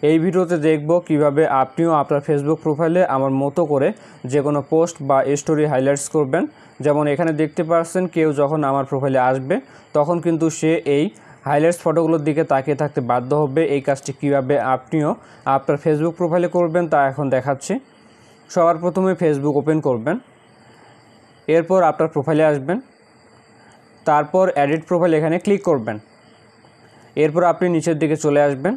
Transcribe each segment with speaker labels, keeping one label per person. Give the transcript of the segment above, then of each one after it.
Speaker 1: এই ভিডিওতে দেখব কিভাবে আপনিও আপনার ফেসবুক প্রোফাইলে আমার মতো করে যে কোনো পোস্ট বা স্টোরি হাইলাইটস করবেন। যেমন এখানে দেখতে পাচ্ছেন, কেউ যখন আমার প্রোফাইলে আসবে তখন কিন্তু সে এই হাইলাইটস ফটোগুলোর দিকে তাকিয়ে থাকতে বাধ্য হবে। এই কাজটি কিভাবে আপনিও আপনার ফেসবুক প্রোফাইলে করবেন তা এখন দেখাচ্ছি। সবার প্রথমে ফেসবুক ওপেন করবেন, এরপর আপনার প্রোফাইলে আসবেন, তারপর এডিট প্রোফাইল এখানে ক্লিক করবেন। এরপর আপনি নিচের দিকে চলে আসবেন,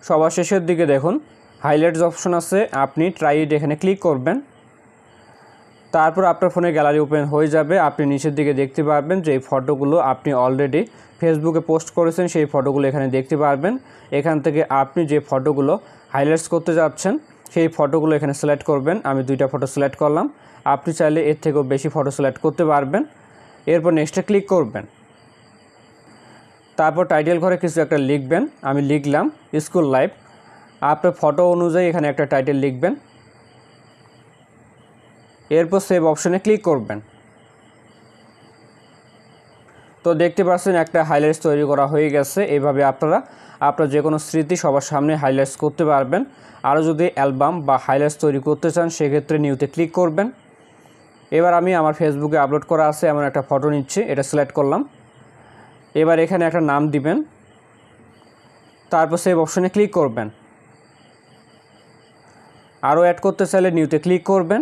Speaker 1: সবার শেষের দিকে দেখুন হাইলাইটস অপশন আছে, আপনি ট্রাই ইট এখানে ক্লিক করবেন। তারপর আপনার ফোনে গ্যালারি ওপেন হয়ে যাবে। আপনি নিচের দিকে দেখতে পারবেন যে এই ফটোগুলো আপনি অলরেডি ফেসবুকে পোস্ট করেছেন, সেই ফটোগুলো এখানে দেখতে পারবেন। এখান থেকে আপনি যে ফটোগুলো হাইলাইটস করতে যাচ্ছেন সেই ফটোগুলো এখানে সিলেক্ট করবেন। আমি 2টা ফটো সিলেক্ট করলাম, আপনি চাইলে এর থেকেও বেশি ফটো সিলেক্ট করতে পারবেন। এরপর নেক্সটে ক্লিক করবেন। তারপর টাইটেল ঘরে কিছু একটা লিখবেন, আমি লিখলাম স্কুল লাইফ। আপনার ফটো অনুযায়ী এখানে একটা টাইটেল লিখবেন, এরপর সেভ অপশনে ক্লিক করবেন। তো দেখতে পাচ্ছেন একটা হাইলাইটস তৈরি করা হয়ে গেছে। এইভাবে আপনারা আপনার যে কোনো স্মৃতি সবার সামনে হাইলাইটস করতে পারবেন। আরও যদি অ্যালবাম বা হাইলাইটস তৈরি করতে চান সেক্ষেত্রে নিউতে ক্লিক করবেন। এবার আমি আমার ফেসবুকে আপলোড করা আছে এমন একটা ফটো নিচ্ছি, এটা সিলেক্ট করলাম। এবার এখানে একটা নাম দিবেন, তারপর সেভ অপশনে ক্লিক করবেন। আরও অ্যাড করতে চাইলে নিউতে ক্লিক করবেন।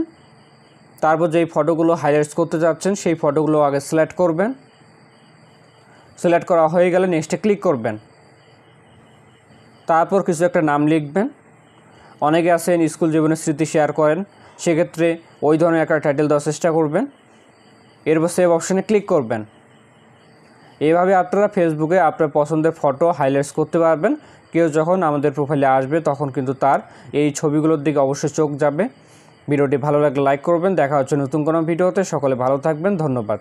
Speaker 1: তারপর যেই ফটোগুলো হাইলাইটস করতে যাচ্ছেন সেই ফটোগুলো আগে সিলেক্ট করবেন। সিলেক্ট করা হয়ে গেলে নেক্সটে ক্লিক করবেন। তারপর কিছু একটা নাম লিখবেন। অনেকে আছেন স্কুল জীবনের স্মৃতি শেয়ার করেন, সেক্ষেত্রে ওই ধরনের একটা টাইটেল দেওয়ার চেষ্টা করবেন। এরপর সেভ অপশনে ক্লিক করবেন। এইভাবে আপনারা ফেসবুকে আপনার পছন্দের ফটো হাইলাইটস করতে পারবেন। কেউ যখন আমাদের প্রোফাইলে আসবে তখন কিন্তু তার এই ছবিগুলোর দিকে অবশ্যই চোখ যাবে। ভিডিওটি ভালো লাগলে লাইক করবেন। দেখা হচ্ছে নতুন কোনো ভিডিওতে। সকলে ভালো থাকবেন, ধন্যবাদ।